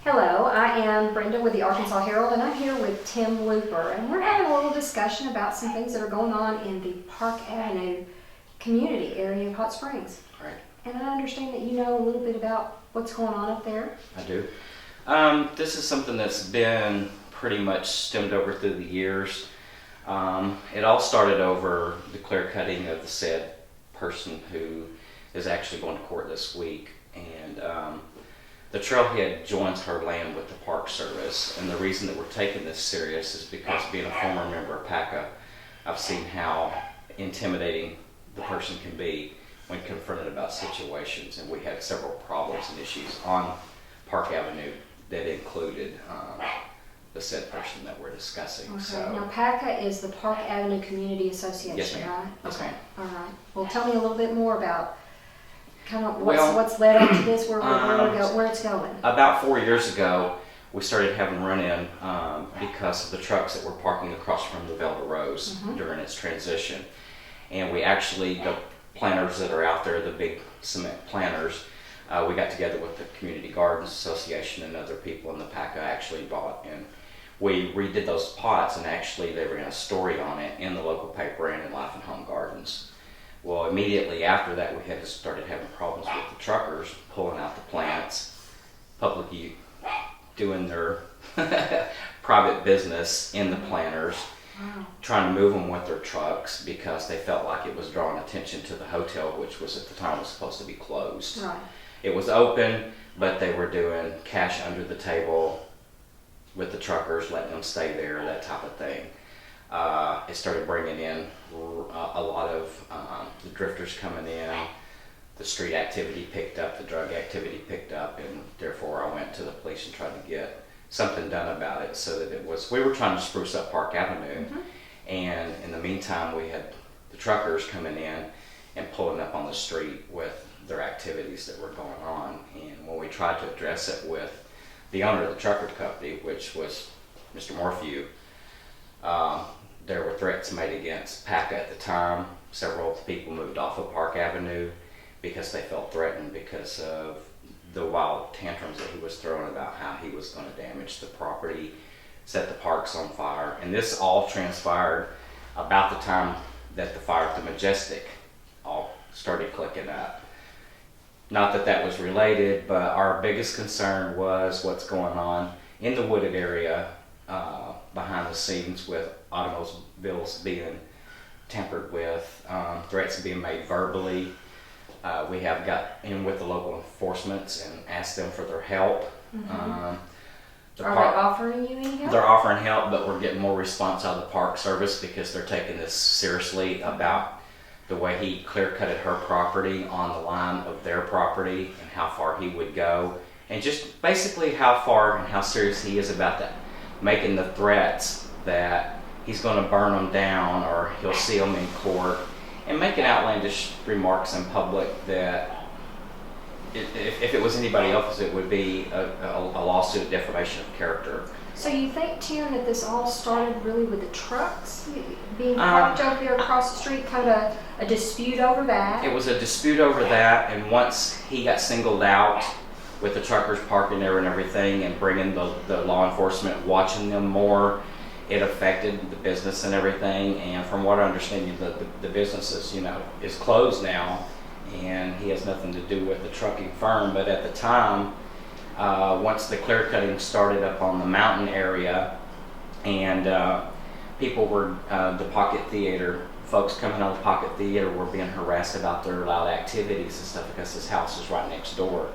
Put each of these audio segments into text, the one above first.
Hello, I am Brenda with the Arkansas Herald, and I'm here with Tim Looper, and we're having a little discussion about some things that are going on in the Park Avenue community area of Hot Springs. Right. And I understand that you know a little bit about what's going on up there. I do. This is something that's been pretty much stemmed over through the years. It all started over the clear cutting of the said person who is actually going to court this week. And the trailhead joins her land with the Park Service. And the reason that we're taking this serious is because being a former member of PACA, I've seen how intimidating the person can be when confronted about situations. And we had several problems and issues on Park Avenue that included the said person that we're discussing. Okay. So, Now, PACA is the Park Avenue Community Association, Yes, ma'am. right? Yes, Okay. ma'am. All right. Well, tell me a little bit more about kind of Well, what's led up to this, where it's going. about 4 years ago, we started having run-in because of the trucks that were parking across from the Velvet Rose during its transition. And we actually, the planters that are out there, the big cement planters, we got together with the Community Gardens Association and other people in the PACA actually bought, and we redid those pots, and actually they ran a story on it in the local paper and in Life and Home Gardens. Well, immediately after that, we had started having problems with the truckers pulling out the plants, publicly doing their private business in the planters, Wow. trying to move them with their trucks because they felt like it was drawing attention to the hotel, which was at the time was supposed to be closed. Right. It was open, but they were doing cash under the table with the truckers, letting them stay there, that type of thing. It started bringing in a lot of the drifters coming in. The street activity picked up, the drug activity picked up, and therefore I went to the police and tried to get something done about it so that we were trying to spruce up Park Avenue. And in the meantime, we had the truckers coming in and pulling up on the street with their activities that were going on. And when we tried to address it with the owner of the trucker company, which was Mr. Morphew, there were threats made against PACA at the time. Several people moved off of Park Avenue because they felt threatened because of the wild tantrums that he was throwing about how he was going to damage the property, set the parks on fire. And this all transpired about the time that the fire at the Majestic all started clicking up. Not that that was related, but our biggest concern was what's going on in the wooded area behind the scenes with automobiles being tampered with, threats being made verbally. We have got in with the local enforcements and asked them for their help. Are they offering you any help? They're offering help, but we're getting more response out of the Park Service because they're taking this seriously about the way he clear-cutted her property on the line of their property and how far he would go. And just basically how far and how serious he is about that, making the threats that he's going to burn them down or he'll see them in court, and making outlandish remarks in public that if it was anybody else, it would be a lawsuit of defamation of character. So you think, Tim, that this all started really with the trucks being parked over there across the street, kind of a dispute over that? It was a dispute over that, and once he got singled out with the truckers parking there and everything and bringing the law enforcement watching them more, it affected the business and everything. And from what I understand, the business is closed now, and he has nothing to do with the trucking firm. But at the time, once the clear cutting started up on the mountain area, and people were the Pocket Theater folks coming out of the Pocket Theater were being harassed about their loud activities and stuff because his house is right next door.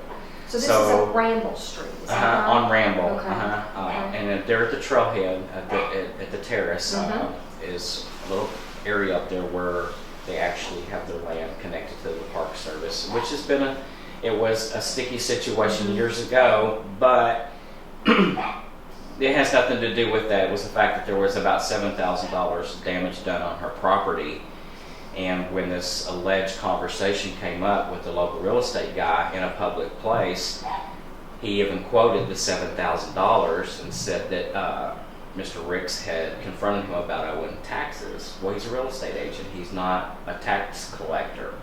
So this is a Ramble Street, is that right? On Ramble. Okay. Okay. And there at the trailhead at the terrace is a little area up there where they actually have their land connected to the Park Service, which has been it was a sticky situation years ago, but it has nothing to do with that. It was the fact that there was about $7,000 damage done on her property. And when this alleged conversation came up with the local real estate guy in a public place, he even quoted the $7,000 and said that Mr. Ricks had confronted him about owing taxes. Well, he's a real estate agent. He's not a tax collector.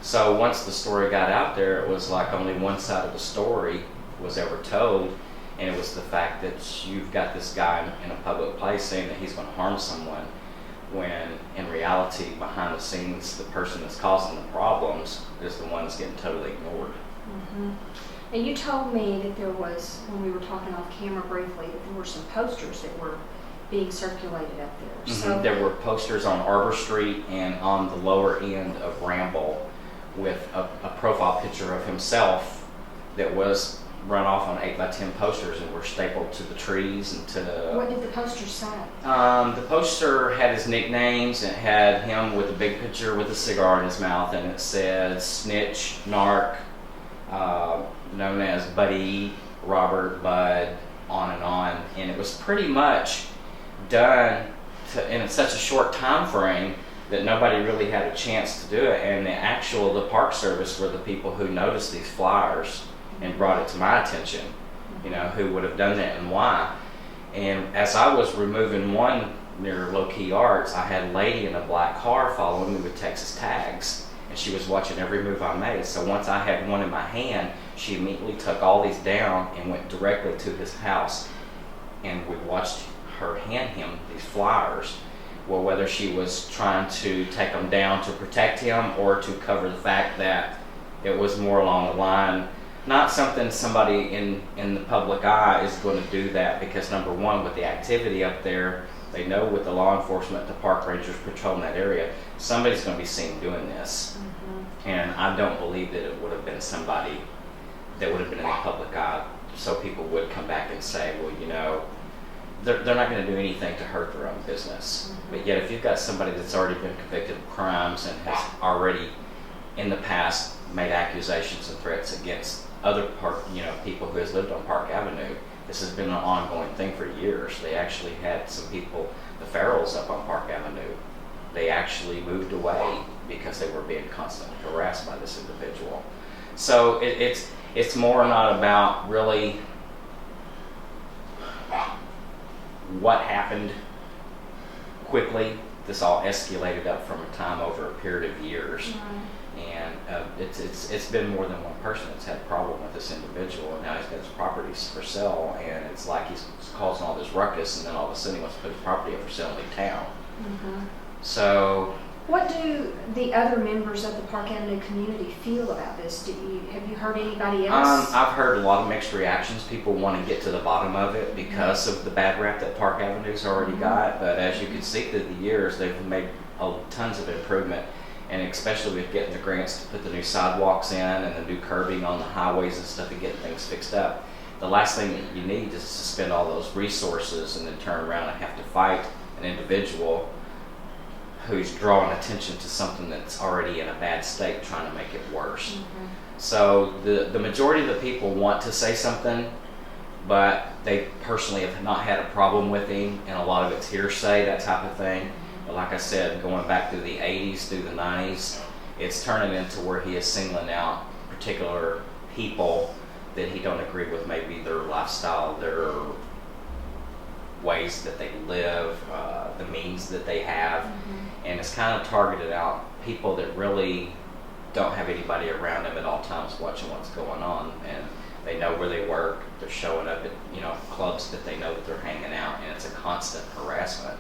So once the story got out there, it was like only one side of the story was ever told. And it was the fact that you've got this guy in a public place saying that he's going to harm someone, when in reality, behind the scenes, the person that's causing the problems is the one that's getting totally ignored. Mm-hmm. And you told me that there was, when we were talking off camera briefly, that there were some posters that were being circulated up there. So there were posters on Arbor Street and on the lower end of Ramble with a profile picture of himself that was run off on 8x10 posters and were stapled to the trees and to the... What did the poster say? The poster had his nicknames, and it had him with a big picture with a cigar in his mouth, and it said Snitch, Narc, known as Buddy, Robert, Bud, on, and it was pretty much done in such a short time frame that nobody really had a chance to do it. And the Park Service were the people who noticed these flyers and brought it to my attention, who would have done that and why. And as I was removing one near Low Key Arts, I had a lady in a black car following me with Texas tags, and she was watching every move I made. So once I had one in my hand, she immediately took all these down and went directly to his house, and we watched her hand him these flyers. Well, whether she was trying to take them down to protect him or to cover the fact that it was more along the line, not something somebody in the public eye is going to do that, because number one, with the activity up there, they know with the law enforcement, the park rangers patrolling that area, somebody's going to be seen doing this. Mm-hmm. And I don't believe that it would have been somebody that would have been in the public eye, so people would come back and say, well, they're not going to do anything to hurt their own business. Mm-hmm. But yet if you've got somebody that's already been convicted of crimes and has already in the past made accusations and threats against other people who has lived on Park Avenue, this has been an ongoing thing for years. They actually had some people, the Farrells up on Park Avenue, they actually moved away because they were being constantly harassed by this individual. So it's more not about really what happened quickly. This all escalated up from a time over a period of years. Mm-hmm. And it's been more than one person that's had a problem with this individual, and now he's got his properties for sale, and it's like he's causing all this ruckus, and then all of a sudden he wants to put his property up for sale and leave town. Mm-hmm. So, what do the other members of the Park Avenue community feel about this? Have you heard anybody else? I've heard a lot of mixed reactions. People want to get to the bottom of it because of the bad rap that Park Avenue's already got, but as you can see through the years, they've made tons of improvement. And especially with getting the grants to put the new sidewalks in and the new curbing on the highways and stuff and getting things fixed up. The last thing that you need is to spend all those resources and then turn around and have to fight an individual who's drawing attention to something that's already in a bad state, trying to make it worse. Mm-hmm. So the majority of the people want to say something, but they personally have not had a problem with him, and a lot of it's hearsay, that type of thing. But like I said, going back through the 80s, through the 90s, it's turning into where he is singling out particular people that he don't agree with, maybe their lifestyle, their ways that they live, the means that they have. Mm-hmm. And it's kind of targeted out people that really don't have anybody around them at all times watching what's going on. And they know where they work, they're showing up at clubs that they know that they're hanging out, and it's a constant harassment.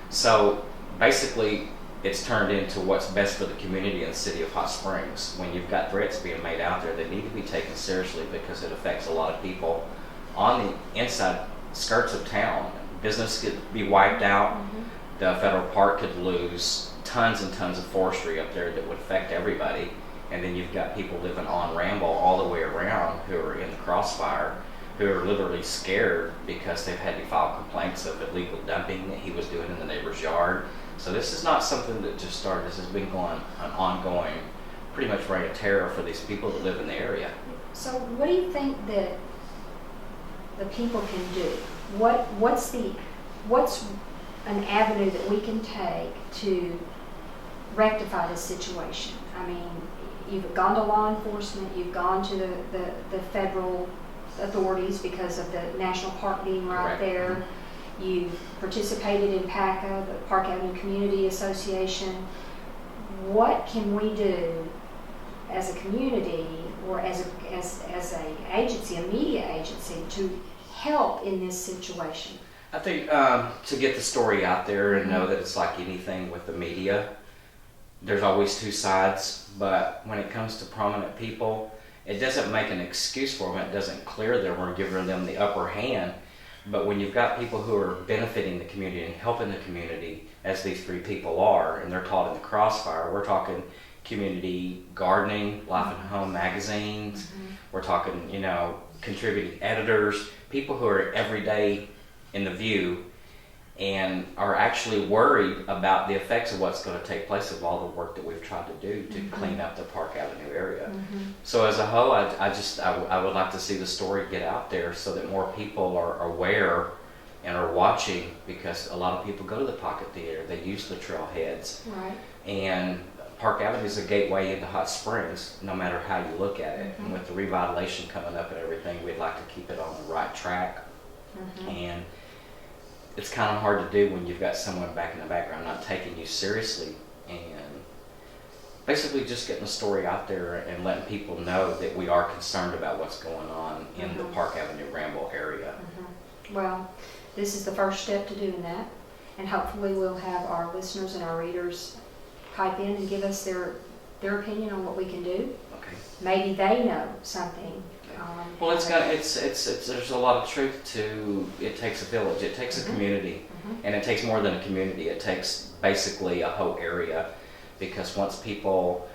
So basically, it's turned into what's best for the community in the city of Hot Springs. When you've got threats being made out there, they need to be taken seriously because it affects a lot of people on the inside skirts of town. Business could be wiped out. Mm-hmm. The federal park could lose tons and tons of forestry up there that would affect everybody. And then you've got people living on Ramble all the way around who are in the crossfire, who are literally scared because they've had to file complaints of illegal dumping that he was doing in the neighbor's yard. So this is not something that just started. This has been going an ongoing, pretty much reign of terror for these people that live in the area. So what do you think that the people can do? What's an avenue that we can take to rectify this situation? I mean, you've gone to law enforcement, you've gone to the federal authorities because of the national park being right Correct. there. Mm-hmm. You've participated in PACA, the Park Avenue Community Association. What can we do as a community or as a agency, a media agency, to help in this situation? I think to get the story out there and know that it's like anything with the media, there's always two sides, but when it comes to prominent people, it doesn't make an excuse for them, it doesn't clear them or give them the upper hand. But when you've got people who are benefiting the community and helping the community, as these three people are, and they're caught in the crossfire, we're talking community gardening, life and home magazines, we're talking, you know, contributing editors, people who are every day in the view and are actually worried about the effects of what's going to take place of all the work that we've tried to do to clean up the Park Avenue area. So as a whole, I would like to see the story get out there so that more people are aware and are watching, because a lot of people go to the Pocket Theater, they use the trailheads. Right. And Park Avenue is a gateway into Hot Springs, no matter how you look at it. And with the revitalization coming up and everything, we'd like to keep it on the right track. And it's kind of hard to do when you've got someone back in the background not taking you seriously, and basically just getting the story out there and letting people know that we are concerned about what's going on in the Park Avenue Ramble area. Well, this is the first step to doing that, and hopefully we'll have our listeners and our readers pipe in and give us their opinion on what we can do. Okay. Maybe they know something. Well, there's a lot of truth to it takes a village, it takes a community, and it takes more than a community, it takes basically a whole area, because once people,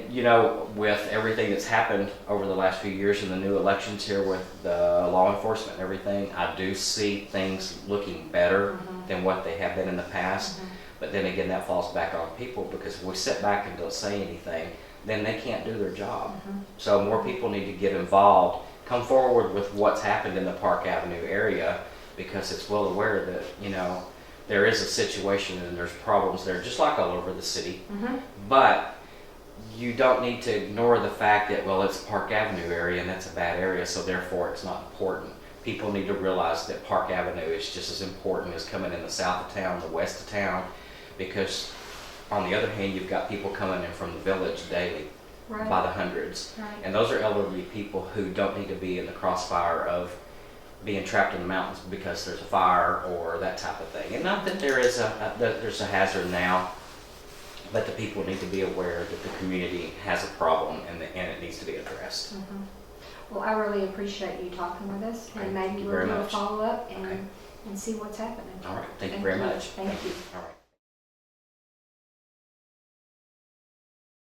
you know, with everything that's happened over the last few years and the new elections here with the law enforcement and everything, I do see things looking better than what they have been in the past. But then again, that falls back on people, because if we sit back and don't say anything, then they can't do their job. So more people need to get involved, come forward with what's happened in the Park Avenue area, because it's well aware that, you know, there is a situation and there's problems there, just like all over the city. But you don't need to ignore the fact that, well, it's Park Avenue area and that's a bad area, so therefore it's not important. People need to realize that Park Avenue is just as important as coming in the south of town, the west of town, because on the other hand, you've got people coming in from the village daily by the hundreds. And those are elderly people who don't need to be in the crossfire of being trapped in the mountains because there's a fire or that type of thing. And not that there's a hazard now, but the people need to be aware that the community has a problem and it needs to be addressed. Well, I really appreciate you talking with us, and maybe we'll do a follow-up and see what's happening. All right. Thank you very much. Thank you. All right.